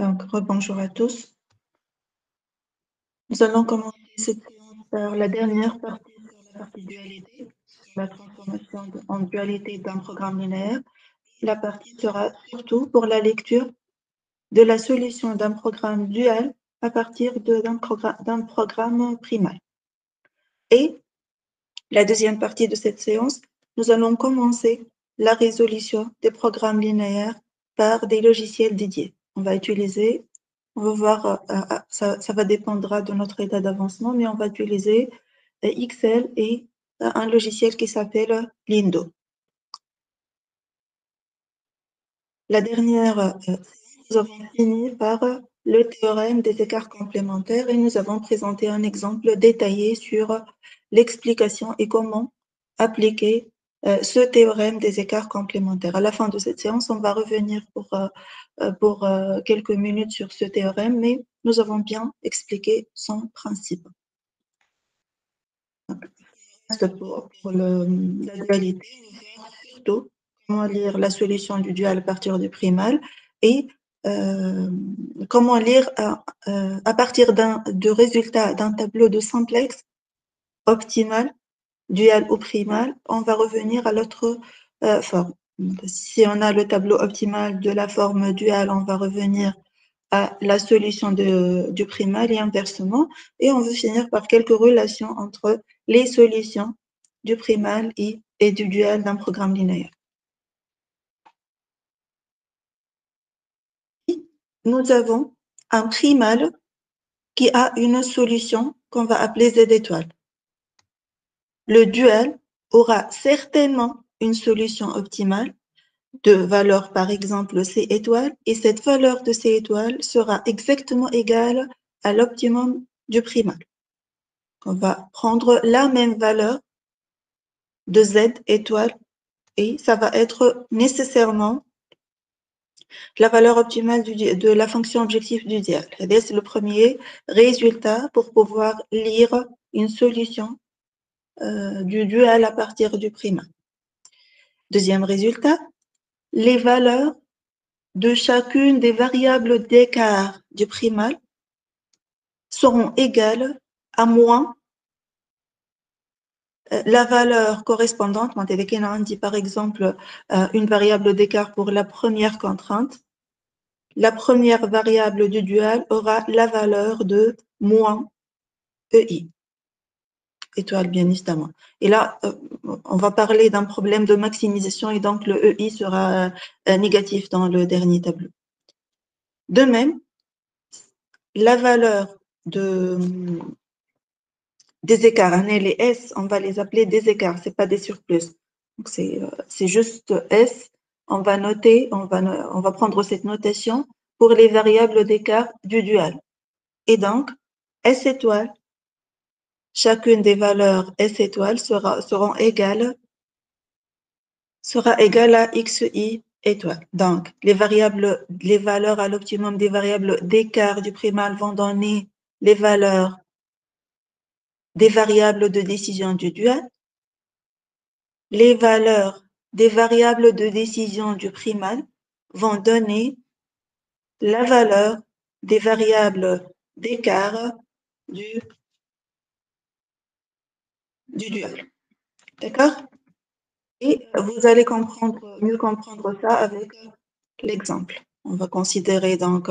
Donc, rebonjour à tous. Nous allons commencer cette séance par la dernière partie sur la partie dualité, sur la transformation en dualité d'un programme linéaire. La partie sera surtout pour la lecture de la solution d'un programme dual à partir d'un programme primal. Et la deuxième partie de cette séance, nous allons commencer la résolution des programmes linéaires par des logiciels dédiés. On va voir, ça va dépendra de notre état d'avancement, mais on va utiliser Excel et un logiciel qui s'appelle Lindo. La dernière nous avons fini par le théorème des écarts complémentaires et nous avons présenté un exemple détaillé sur l'explication et comment appliquer ce théorème des écarts complémentaires. À la fin de cette séance, on va revenir pour quelques minutes sur ce théorème, mais nous avons bien expliqué son principe. Pour la dualité, nous verrons surtout comment lire la solution du dual à partir du primal et comment lire à partir du résultat d'un tableau de simplex optimal, dual ou primal, on va revenir à l'autre forme. Si on a le tableau optimal de la forme dual, on va revenir à la solution du primal et inversement, et on veut finir par quelques relations entre les solutions du primal et du dual d'un programme linéaire. Nous avons un primal qui a une solution qu'on va appeler Z étoile. Le dual aura certainement une solution optimale de valeur, par exemple, C étoile, et cette valeur de C étoile sera exactement égale à l'optimum du primal. On va prendre la même valeur de Z étoile et ça va être nécessairement la valeur optimale de la fonction objectif du dual. C'est le premier résultat pour pouvoir lire une solution du dual à partir du primal. Deuxième résultat, les valeurs de chacune des variables d'écart du primal seront égales à moins la valeur correspondante. On dit par exemple une variable d'écart pour la première contrainte. La première variable du dual aura la valeur de moins EI. Étoile, bien évidemment. Et là, on va parler d'un problème de maximisation et donc le EI sera négatif dans le dernier tableau. De même, la valeur des écarts, les S, on va les appeler des écarts, c'est pas des surplus. Donc c'est juste S. On va noter, on va prendre cette notation pour les variables d'écart du dual. Et donc, S étoile, chacune des valeurs S étoile sera égale à XI étoile. Donc, les valeurs à l'optimum des variables d'écart du primal vont donner les valeurs des variables de décision du dual. Les valeurs des variables de décision du primal vont donner la valeur des variables d'écart du dual. D'accord? Et vous allez mieux comprendre ça avec l'exemple. On va considérer donc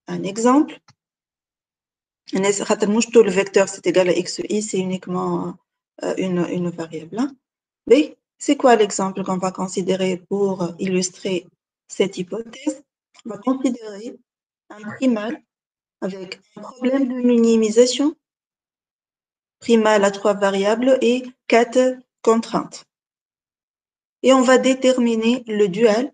un exemple. Le vecteur c'est égal à xi, c'est uniquement une variable. Mais c'est quoi l'exemple qu'on va considérer pour illustrer cette hypothèse? On va considérer un primal avec un problème de minimisation, primal à 3 variables et 4 contraintes. Et on va déterminer le dual,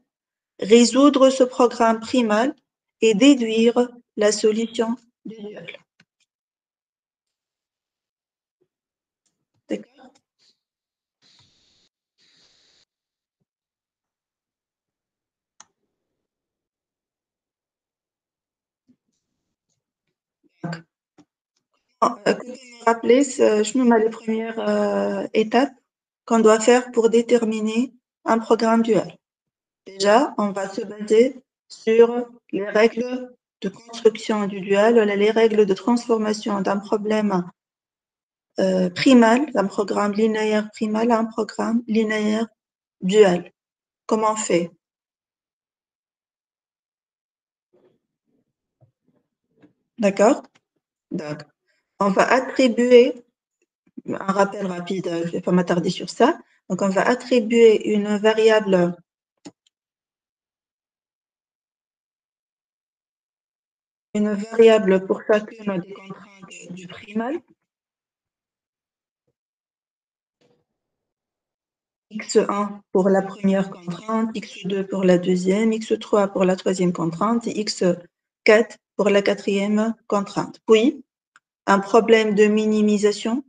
résoudre ce programme primal et déduire la solution du dual. D'accord? Rappeler, je me mets les premières étapes qu'on doit faire pour déterminer un programme dual. Déjà, on va se baser sur les règles de construction du dual, les règles de transformation d'un problème primal, d'un programme linéaire primal à un programme linéaire dual. Comment on fait? D'accord? Donc, on va attribuer, un rappel rapide, je ne vais pas m'attarder sur ça. Donc, on va attribuer une variable pour chacune des contraintes du primal. X1 pour la première contrainte, X2 pour la deuxième, X3 pour la troisième contrainte et X4 pour la quatrième contrainte. Puis, un problème de minimisation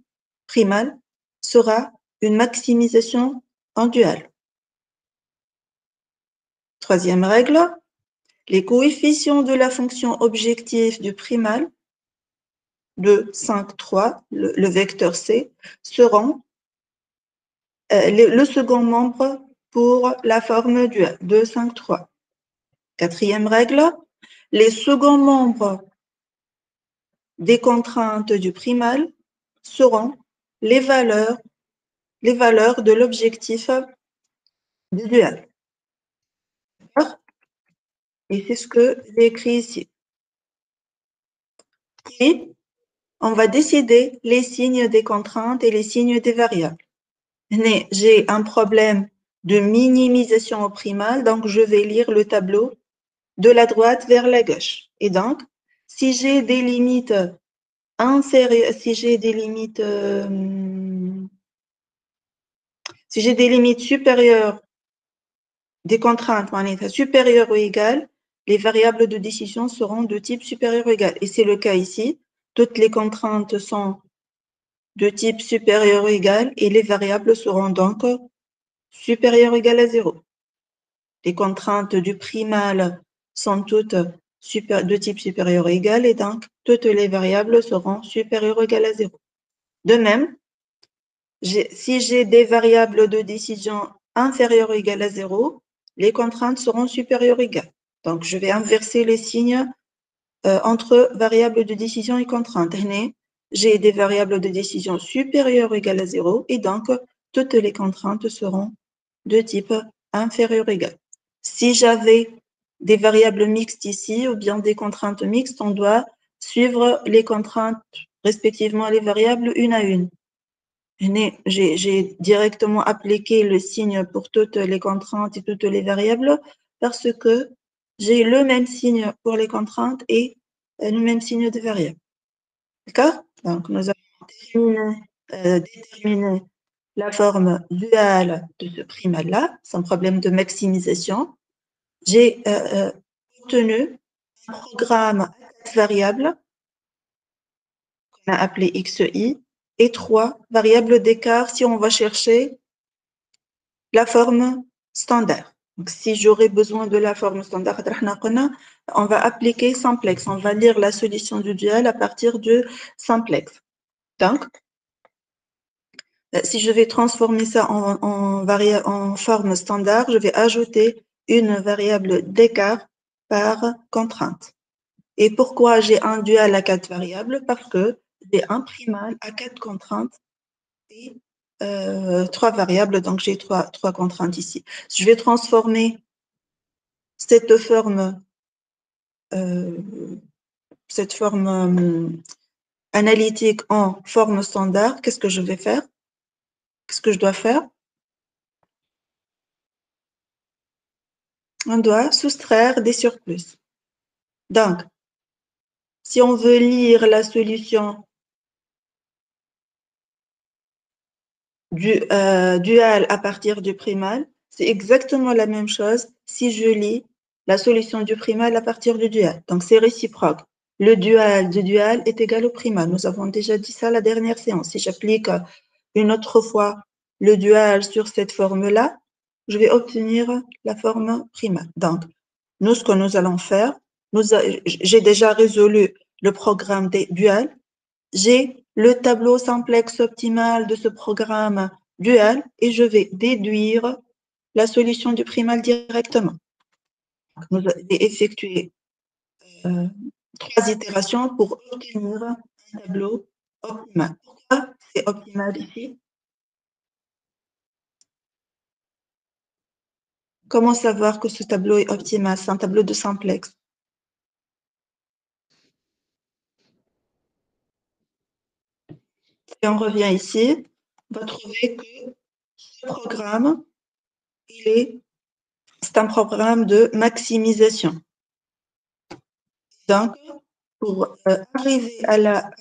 primale sera une maximisation en dual. Troisième règle, les coefficients de la fonction objective du primal de 5, 3, le vecteur C, seront le second membre pour la forme dual, 2, 5, 3. Quatrième règle, les seconds membres des contraintes du primal seront les valeurs de l'objectif du dual. Et c'est ce que j'ai écrit ici. Et on va décider les signes des contraintes et les signes des variables. J'ai un problème de minimisation au primal, donc je vais lire le tableau de la droite vers la gauche. Et donc, si j'ai des limites supérieures, des contraintes supérieures ou égales, les variables de décision seront de type supérieur ou égal. Et c'est le cas ici. Toutes les contraintes sont de type supérieur ou égal et les variables seront donc supérieures ou égales à 0. Les contraintes du primal sont toutes de type supérieur ou égal et donc toutes les variables seront supérieures ou égales à 0. De même, si j'ai des variables de décision inférieures ou égales à 0, les contraintes seront supérieures ou égales. Donc, je vais inverser les signes entre variables de décision et contraintes. J'ai des variables de décision supérieures ou égales à 0 et donc toutes les contraintes seront de type inférieur ou égal. Si j'avais des variables mixtes ici ou bien des contraintes mixtes, on doit suivre les contraintes respectivement les variables une à une. J'ai directement appliqué le signe pour toutes les contraintes et toutes les variables parce que j'ai le même signe pour les contraintes et le même signe de variables. D'accord? Donc, nous avons déterminé la forme duale de ce primal-là, sans problème de maximisation. J'ai obtenu un programme à 4 variables qu'on a appelé xi et 3 variables d'écart si on va chercher la forme standard. Donc, si j'aurais besoin de la forme standard, on va appliquer simplex. On va lire la solution du dual à partir du simplex. Donc, si je vais transformer ça en forme standard, je vais ajouter une variable d'écart par contrainte. Et pourquoi j'ai un dual à 4 variables? Parce que j'ai un primal à 4 contraintes et 3 variables, donc j'ai 3 contraintes ici. Je vais transformer cette forme analytique en forme standard. Qu'est-ce que je vais faire? Qu'est-ce que je dois faire? On doit soustraire des surplus. Donc, si on veut lire la solution du dual à partir du primal, c'est exactement la même chose si je lis la solution du primal à partir du dual. Donc, c'est réciproque. Le dual du dual est égal au primal. Nous avons déjà dit ça la dernière séance. Si j'applique une autre fois le dual sur cette forme-là, je vais obtenir la forme primale. Donc, nous, ce que nous allons faire, j'ai déjà résolu le programme des duals. J'ai le tableau simplex optimal de ce programme dual et je vais déduire la solution du primal directement. Nous allons effectuer 3 itérations pour obtenir un tableau optimal. Pourquoi c'est optimal ici? Comment savoir que ce tableau est optimal? C'est un tableau de simplex. Si on revient ici, on va trouver que ce programme, c'est un programme de maximisation. Donc, pour arriver à la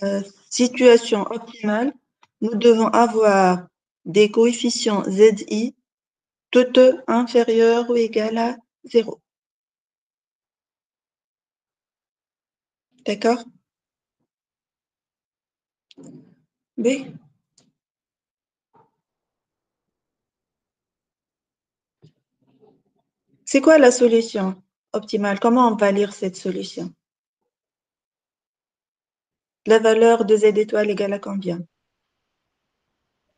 situation optimale, nous devons avoir des coefficients ZI tous inférieurs ou égaux à 0. D'accord? B. C'est quoi la solution optimale? Comment on va lire cette solution? La valeur de Z étoile égale à combien?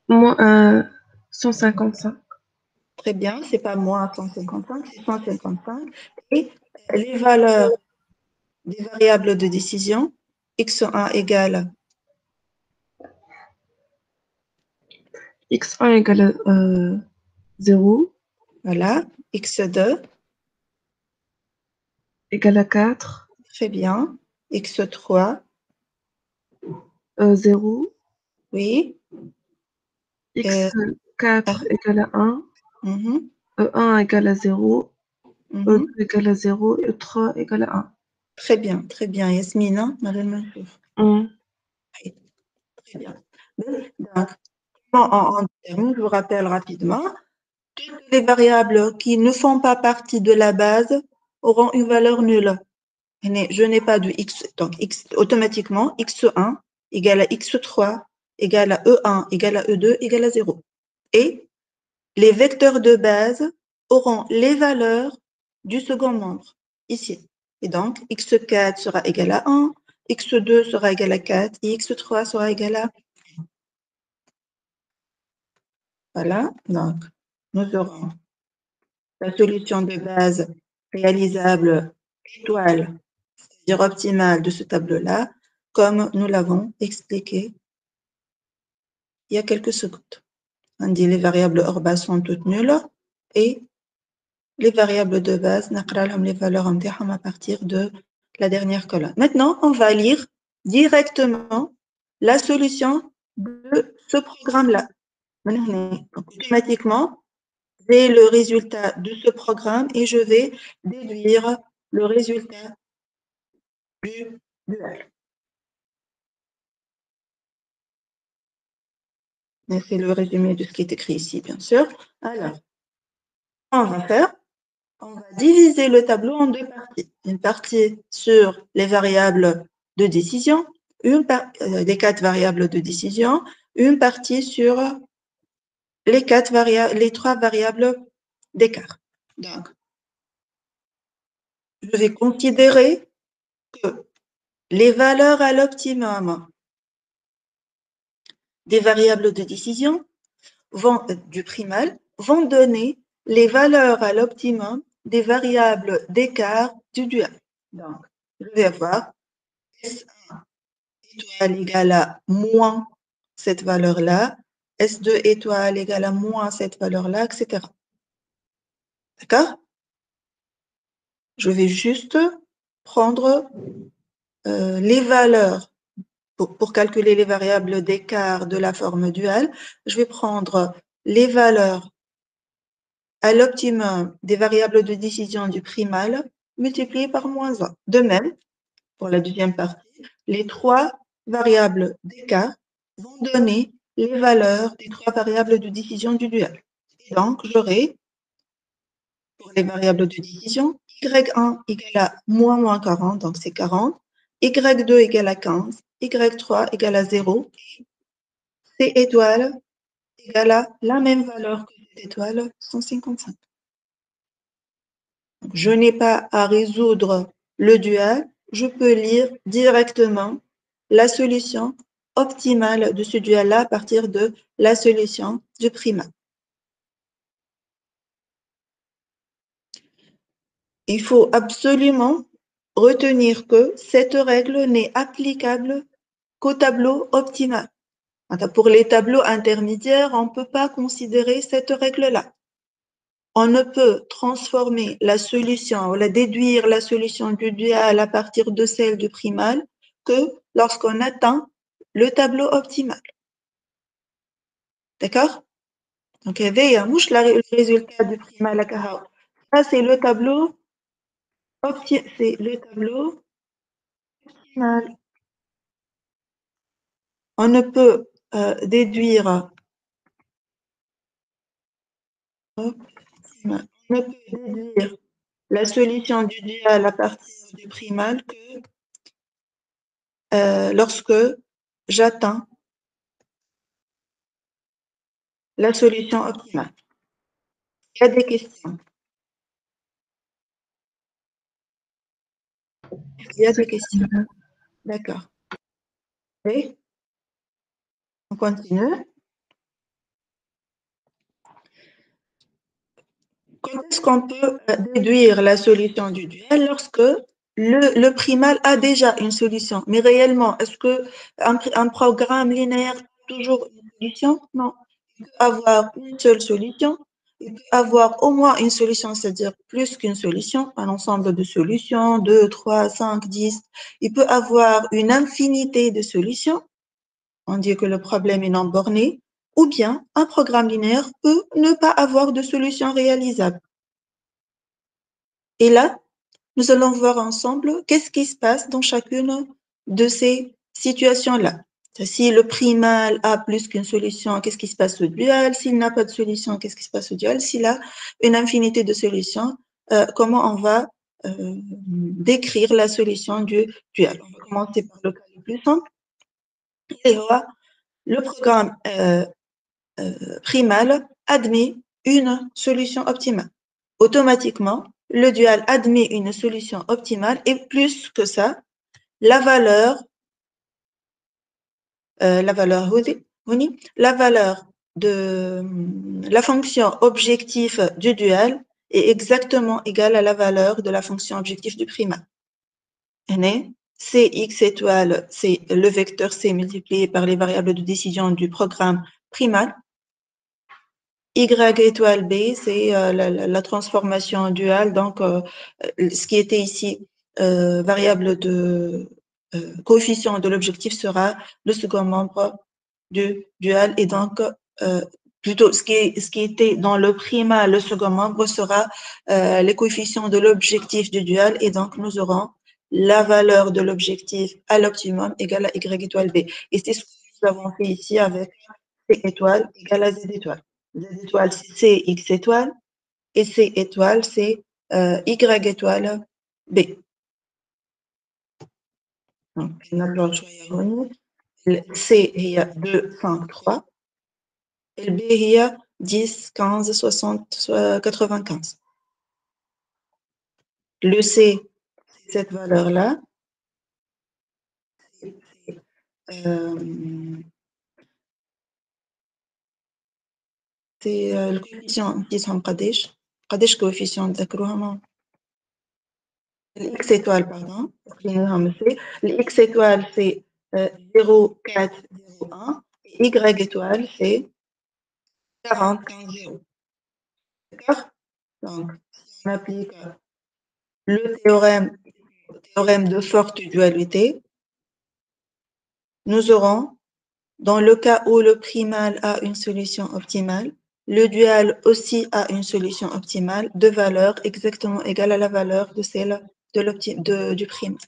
Moins 155. Très bien, c'est pas moins 155, c'est 155. Et les valeurs des variables de décision, x1 égale X1 égale à 0, voilà, x2, égale à 4, très bien, x3, 0, oui, et, x4 égale à 1, mhm, E1 égale à 0, E2 mhm. égale à 0, E3 égale à Très bien, Yasmina, Marine Mansour. 1. Oui, très bien. Donc, en termes, je vous rappelle rapidement, toutes les variables qui ne font pas partie de la base auront une valeur nulle. Je n'ai pas de x, donc x, automatiquement, x1 égale à x3 égale à E1 égale à E2 égale à 0. Et les vecteurs de base auront les valeurs du second membre, ici. Et donc, x4 sera égal à 1, x2 sera égal à 4 et x3 sera égal à... Voilà, donc nous aurons la solution de base réalisable étoile, c'est-à-dire optimale de ce tableau-là, comme nous l'avons expliqué il y a quelques secondes. On dit les variables hors base sont toutes nulles et les variables de base, نقرأ les valeurs نتاعهم à partir de la dernière colonne. Maintenant, on va lire directement la solution de ce programme-là. Automatiquement, j'ai le résultat de ce programme et je vais déduire le résultat du dual. C'est le résumé de ce qui est écrit ici, bien sûr. Alors, on va faire, on va diviser le tableau en 2 parties. Une partie sur les variables de décision, les 4 variables de décision, une partie sur les 3 variables d'écart. Donc, je vais considérer que les valeurs à l'optimum des variables de décision du primal vont donner les valeurs à l'optimum des variables d'écart du dual. Donc, je vais avoir S1 étoile égale à moins cette valeur-là, S2 étoile égale à moins cette valeur-là, etc. D'accord? Je vais juste prendre les valeurs pour calculer les variables d'écart de la forme duale. Je vais prendre les valeurs à l'optimum des variables de décision du primal multipliées par moins 1. De même, pour la deuxième partie, les 3 variables d'écart vont donner les valeurs des 3 variables de décision du dual. Et donc, j'aurai, pour les variables de décision, y1 égale à moins 40, donc c'est 40, y2 égale à 15, y3 égale à 0, C étoile égale à la même valeur que cette étoile, 155. Je n'ai pas à résoudre le dual, je peux lire directement la solution optimale de ce dual-là à partir de la solution du primat. Il faut absolument retenir que cette règle n'est applicable qu'au tableau optimal. Pour les tableaux intermédiaires, on ne peut pas considérer cette règle-là. On ne peut transformer la solution, ou déduire la solution du dual à partir de celle du primal que lorsqu'on atteint le tableau optimal. D'accord? Donc, le résultat du primal à Kahao. Ça, c'est le tableau optimal. On ne peut déduire la solution du dual à partir du primal que lorsque j'atteins la solution optimale. Il y a des questions. Il y a des questions. D'accord. Oui. On continue. Quand est-ce qu'on peut déduire la solution du dual? Lorsque le primal a déjà une solution. Mais réellement, est-ce qu'un programme linéaire a toujours une solution? Non. Il peut avoir une seule solution. Il peut avoir au moins une solution, c'est-à-dire plus qu'une solution, un ensemble de solutions, 2, 3, 5, 10. Il peut avoir une infinité de solutions. On dit que le problème est non borné. Ou bien, un programme linéaire peut ne pas avoir de solution réalisable. Et là, nous allons voir ensemble qu'est-ce qui se passe dans chacune de ces situations-là. Si le primal a plus qu'une solution, qu'est-ce qui se passe au dual? S'il n'a pas de solution, qu'est-ce qui se passe au dual? S'il a une infinité de solutions, comment on va décrire la solution du dual? On va commencer par le cas le plus simple. Le programme primal admet une solution optimale. Automatiquement, le dual admet une solution optimale et plus que ça, la valeur de la fonction objectif du dual est exactement égale à la valeur de la fonction objectif du primal. Cx étoile, c'est le vecteur C multiplié par les variables de décision du programme primal. Y étoile B, c'est la transformation duale. Donc, ce qui était ici variable de coefficient de l'objectif sera le second membre du dual. Et donc, plutôt, ce qui était dans le primal, le second membre sera les coefficients de l'objectif du dual. Et donc, nous aurons la valeur de l'objectif à l'optimum égale à Y étoile B. Et c'est ce que nous avons fait ici avec C étoile égale à Z étoile. Z étoile, c'est X étoile, et C étoile, c'est Y étoile B. Donc, le C هي 2, 5, 3, et le B هي 10, 15, 60, 95. Le C, c'est cette valeur-là. C'est le coefficient نقيسهم قداش coefficient تذكروها X étoile, pardon. Le X étoile, c'est 0, 4, 0, 1. Et Y étoile, c'est 40, 15, 0. D'accord? Donc, si on applique le théorème de forte dualité, nous aurons, dans le cas où le primal a une solution optimale, le dual aussi a une solution optimale de valeur exactement égale à la valeur de celle du primal.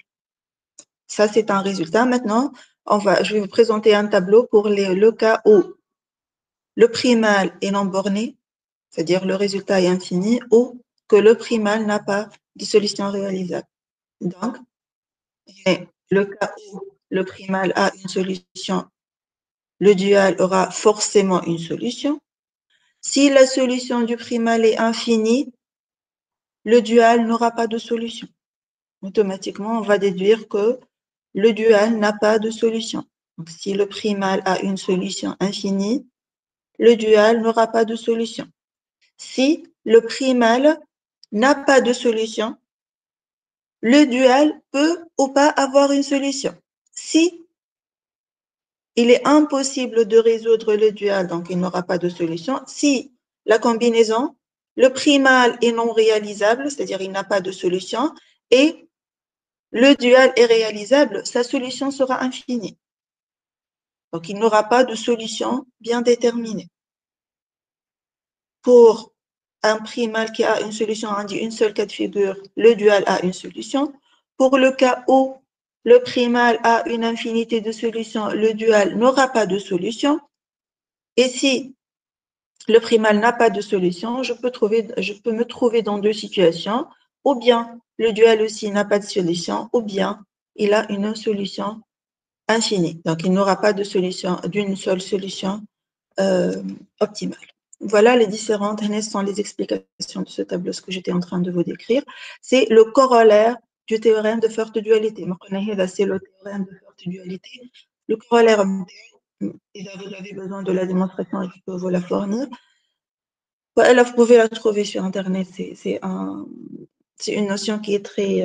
Ça, c'est un résultat. Maintenant, je vais vous présenter un tableau pour le cas où le primal est non borné, c'est-à-dire le résultat est infini, ou que le primal n'a pas de solution réalisable. Donc, le cas où le primal a une solution, le dual aura forcément une solution. Si la solution du primal est infinie, le dual n'aura pas de solution. Automatiquement, on va déduire que le dual n'a pas de solution. Donc, si le primal a une solution infinie, le dual n'aura pas de solution. Si le primal n'a pas de solution, le dual peut ou pas avoir une solution. Si il est impossible de résoudre le dual, donc il n'aura pas de solution. Si la combinaison, le primal est non réalisable, c'est-à-dire il n'a pas de solution, et le dual est réalisable, sa solution sera infinie. Donc il n'aura pas de solution bien déterminée. Pour un primal qui a une solution, on dit une seule cas de figure, le dual a une solution. Pour le cas où le primal a une infinité de solutions, le dual n'aura pas de solution. Et si le primal n'a pas de solution, je peux me trouver dans deux situations, ou bien le dual aussi n'a pas de solution, ou bien il a une solution infinie. Donc, il n'aura pas de solution, d'une seule solution optimale. Voilà les différentes, ce sont les explications de ce tableau, ce que j'étais en train de vous décrire. C'est le corollaire du théorème de forte dualité. C'est le théorème de forte dualité. Le corollaire, si vous avez besoin de la démonstration, je peux vous la fournir. Vous pouvez la trouver sur Internet. C'est une notion qui est très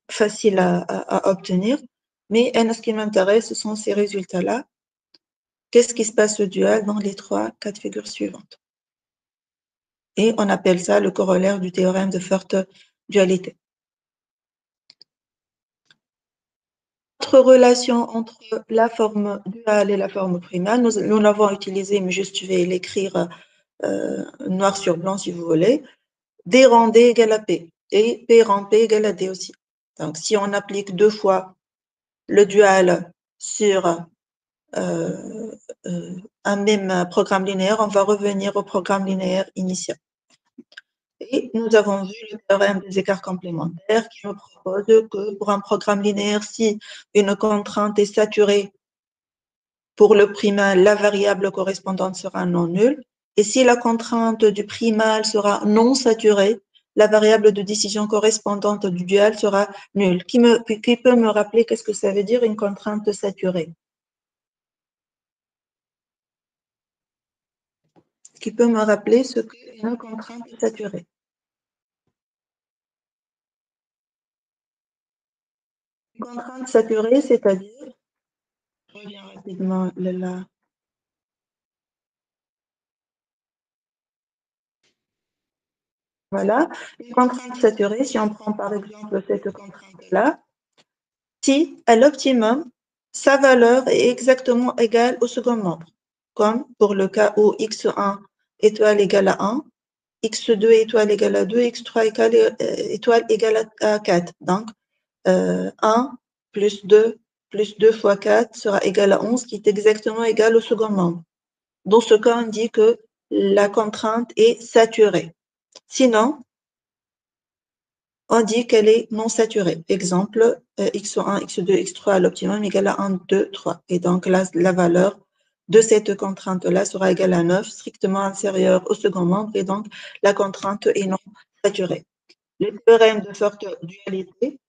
facile à obtenir. Mais ce qui m'intéresse, ce sont ces résultats-là. Qu'est-ce qui se passe au dual dans les trois cas de figure suivantes? Et on appelle ça le corollaire du théorème de forte dualité. Notre relation entre la forme duale et la forme primale, nous l'avons utilisée, mais juste je vais l'écrire noir sur blanc si vous voulez. D rang D égale à P et P rang P égale à D aussi. Donc, si on applique deux fois le dual sur un même programme linéaire, on va revenir au programme linéaire initial. Et nous avons vu le théorème des écarts complémentaires qui nous propose que pour un programme linéaire, si une contrainte est saturée pour le primal, la variable correspondante sera non nulle. Et si la contrainte du primal sera non saturée, la variable de décision correspondante du dual sera nulle. Qui peut me rappeler qu'est-ce que ça veut dire une contrainte saturée? Qui peut me rappeler ce qu'est une contrainte saturée? Une contrainte saturée, c'est-à-dire, je reviens rapidement là. Voilà, une contrainte saturée, si on prend par exemple cette contrainte-là, si à l'optimum, sa valeur est exactement égale au second membre, comme pour le cas où x1 étoile égale à 1, x2 étoile égale à 2, x3 étoile égale à 4. Donc, 1 plus 2 fois 4 sera égal à 11, qui est exactement égal au second membre. Dans ce cas, on dit que la contrainte est saturée. Sinon, on dit qu'elle est non saturée. Exemple, x1, x2, x3 à l'optimum égale à 1, 2, 3. Et donc, là, la valeur de cette contrainte-là sera égale à 9, strictement inférieure au second membre, et donc la contrainte est non saturée. Le théorème de forte dualité,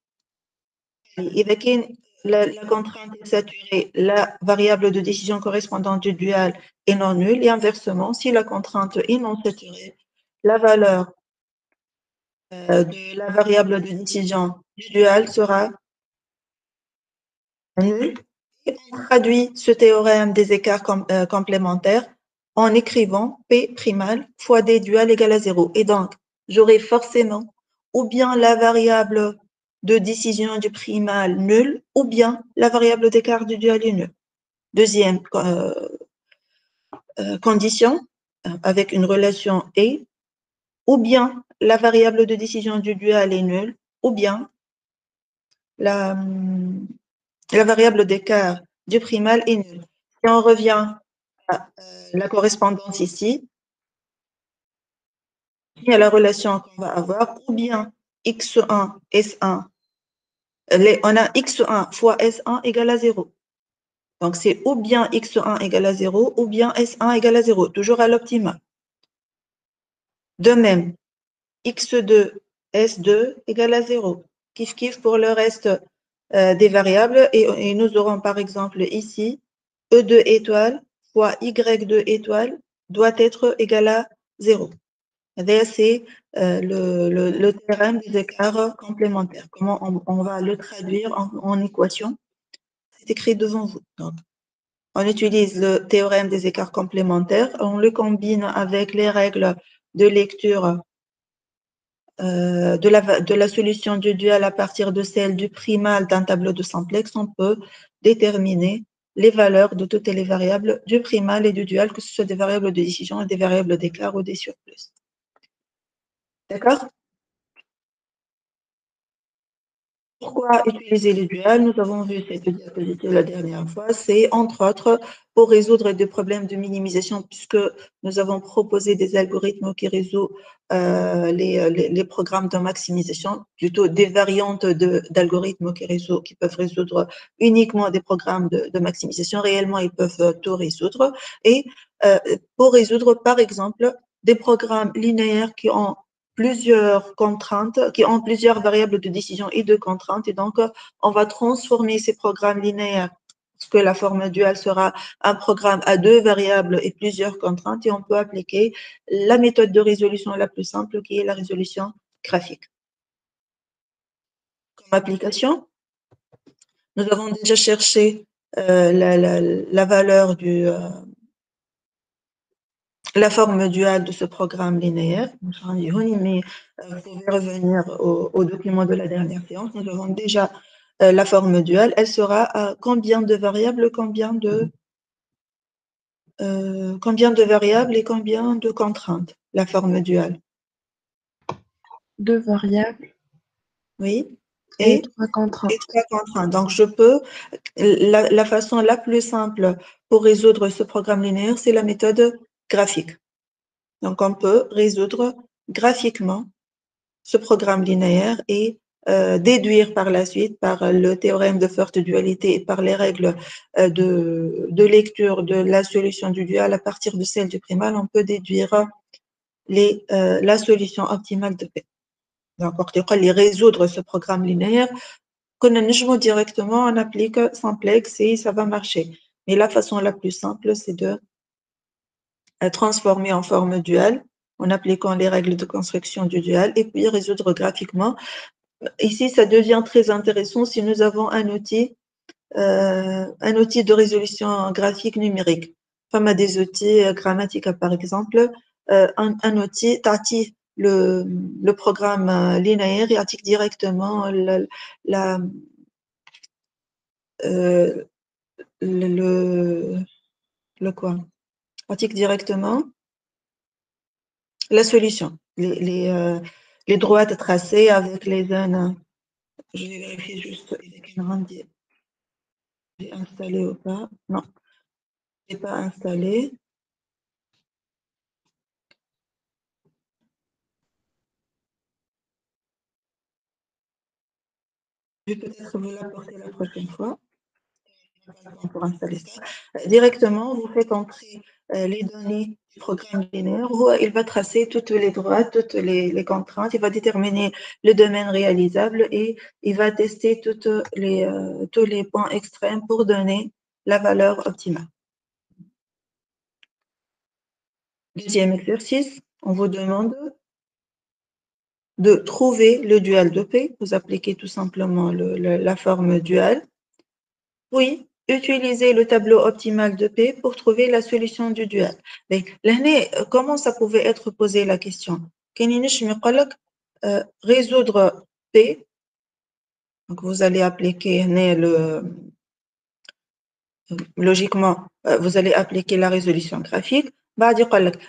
la contrainte est saturée, la variable de décision correspondante du dual est non nulle, et inversement, si la contrainte est non saturée, la valeur de la variable de décision du dual sera nulle. Et on traduit ce théorème des écarts complémentaires en écrivant P primal fois D dual égale à 0. Et donc, j'aurai forcément ou bien la variable de décision du primal nulle, ou bien la variable d'écart du dual est nulle. Deuxième condition, avec une relation et, ou bien la variable de décision du dual est nulle, ou bien la variable d'écart du primal est nulle. Si on revient à la correspondance ici, il y a la relation qu'on va avoir, ou bien x1, S1, on a x1 fois S1 égale à 0. Donc, c'est ou bien x1 égale à 0, ou bien S1 égale à 0, toujours à l'optimum. De même, x2, S2 égale à 0. Kiff kiff pour le reste des variables. Et nous aurons par exemple ici E2 étoile fois Y2 étoile doit être égal à 0. C'est le théorème des écarts complémentaires. Comment on va le traduire en équation? C'est écrit devant vous. Donc, on utilise le théorème des écarts complémentaires, on le combine avec les règles de lecture de la solution du dual à partir de celle du primal d'un tableau de simplex, on peut déterminer les valeurs de toutes les variables du primal et du dual, que ce soit des variables de décision, des variables d'écart ou des surplus. D'accord? Pourquoi utiliser les duals? Nous avons vu cette diapositive la dernière fois. C'est entre autres pour résoudre des problèmes de minimisation, puisque nous avons proposé des algorithmes qui résolvent les programmes de maximisation, plutôt des variantes d'algorithmes qui peuvent résoudre uniquement des programmes de maximisation. Réellement, ils peuvent tout résoudre. Et pour résoudre, par exemple, des programmes linéaires qui ont plusieurs contraintes, qui ont plusieurs variables de décision et de contraintes. Et donc, on va transformer ces programmes linéaires, parce que la forme duale sera un programme à deux variables et plusieurs contraintes, et on peut appliquer la méthode de résolution la plus simple, qui est la résolution graphique. Comme application, nous avons déjà cherché la valeur la forme duale de ce programme linéaire, mais vous pouvez revenir au document de la dernière séance. Nous avons déjà la forme duale. Elle sera à combien de variables, combien de variables et combien de contraintes, la forme duale? 2 variables Oui. et Et 3 contraintes. 3 contraintes. Donc, la façon la plus simple pour résoudre ce programme linéaire, c'est la méthode graphique. Donc, on peut résoudre graphiquement ce programme linéaire et déduire par la suite, par le théorème de forte dualité et par les règles de lecture de la solution du dual à partir de celle du primal, on peut déduire la solution optimale de P. Donc, on peut résoudre ce programme linéaire, qu'on directement, on applique simplex et ça va marcher. Mais la façon la plus simple, c'est de transformer en forme duale en appliquant les règles de construction du dual et puis résoudre graphiquement. Ici, ça devient très intéressant si nous avons un outil de résolution graphique numérique. Comme à des outils Grammatica, par exemple, un outil t'attique le programme linéaire et attique directement le quoi? Attique directement la solution, les droites tracées avec les zones. Je vais vérifier juste si j'ai installé ou pas. Non, je n'ai pas installé. Je vais peut-être vous l'apporter la prochaine fois pour installer ça. Directement, vous faites entrer les données du programme linéaire où il va tracer toutes les droites, toutes les contraintes, il va déterminer le domaine réalisable et il va tester tous les points extrêmes pour donner la valeur optimale. Deuxième exercice, on vous demande de trouver le dual de P. Vous appliquez tout simplement la forme dual. Oui, utiliser le tableau optimal de P pour trouver la solution du dual. Mais l'année, comment ça pouvait être posé la question? Résoudre P. Donc vous allez appliquer logiquement, vous allez appliquer la résolution graphique.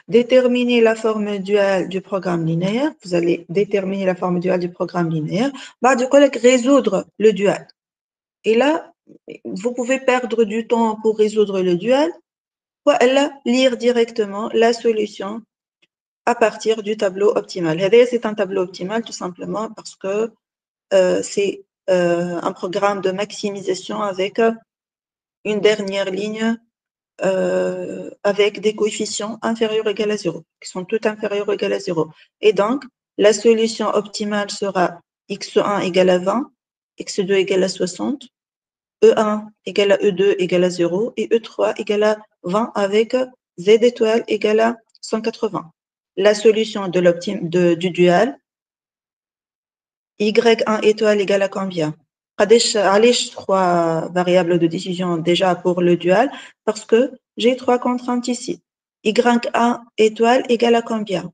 Déterminer la forme duale du programme linéaire. Vous allez déterminer la forme duale du programme linéaire. Résoudre le dual. Et là, vous pouvez perdre du temps pour résoudre le dual, ou lire directement la solution à partir du tableau optimal. C'est un tableau optimal tout simplement parce que c'est un programme de maximisation avec une dernière ligne avec des coefficients inférieurs ou égal à 0, qui sont tous inférieurs ou égal à 0. Et donc, la solution optimale sera x1 égale à 20, x2 égale à 60, E1 égale à E2 égale à 0 et E3 égale à 20 avec Z étoile égale à 180. la solution du dual y1 étoile égale à combien? Allez, 3 variables de décision déjà pour le dual parce que j'ai 3 contraintes ici. Y1 étoile égale à combien?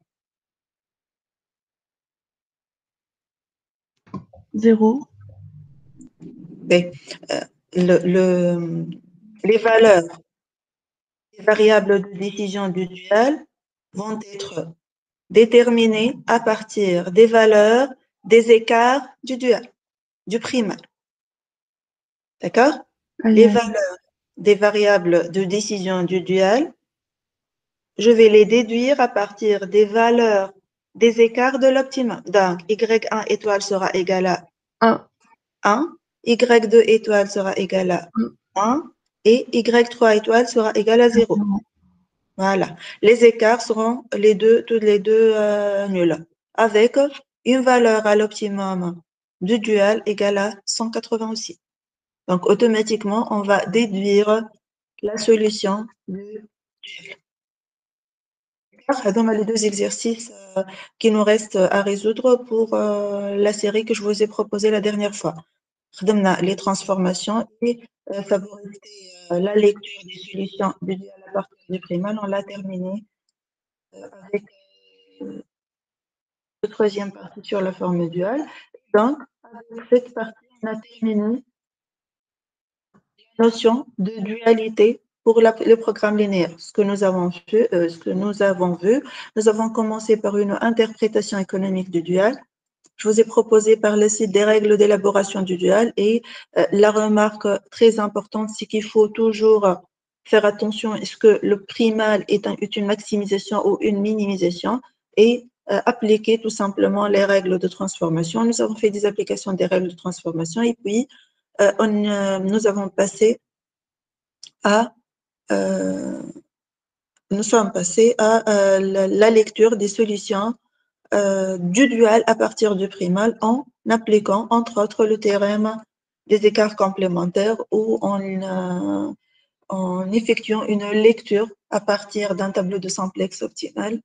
0. B. Les valeurs des variables de décision du dual vont être déterminées à partir des valeurs des écarts du dual, du primal. D'accord? Les valeurs des variables de décision du dual, je vais les déduire à partir des valeurs des écarts de l'optimum. Donc, Y1 étoile sera égal à 1. 1, Y2 étoile sera égal à 1 et Y3 étoile sera égal à 0. Voilà. Les écarts seront tous les deux nuls, avec une valeur à l'optimum du dual égale à 180 aussi. Donc, automatiquement, on va déduire la solution du dual. Dans les 2 exercices qui nous restent à résoudre pour la série que je vous ai proposée la dernière fois. Les transformations et favoriser la lecture des solutions du dual à partir du primal. On l'a terminé avec la 3e partie sur la forme duale. Donc, avec cette partie, on a terminé la notion de dualité pour le programme linéaire. Ce que nous avons vu, nous avons commencé par une interprétation économique du dual. Je vous ai proposé par le site des règles d'élaboration du dual et la remarque très importante, c'est qu'il faut toujours faire attention est-ce que le primal est une maximisation ou une minimisation et appliquer tout simplement les règles de transformation. Nous avons fait des applications des règles de transformation et puis nous avons passé à nous sommes passés à la lecture des solutions du dual à partir du primal en appliquant, entre autres, le théorème des écarts complémentaires ou en effectuant une lecture à partir d'un tableau de simplex optimal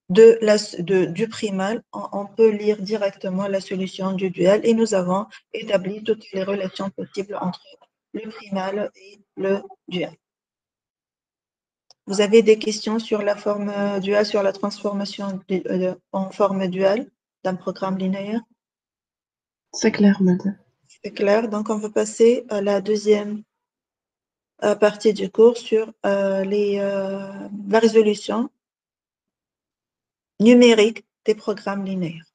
du primal. On peut lire directement la solution du dual et nous avons établi toutes les relations possibles entre le primal et le dual. Vous avez des questions sur la forme duale, sur la transformation en forme duale d'un programme linéaire? C'est clair, madame. C'est clair. Donc, on va passer à la 2e partie du cours sur la résolution numérique des programmes linéaires.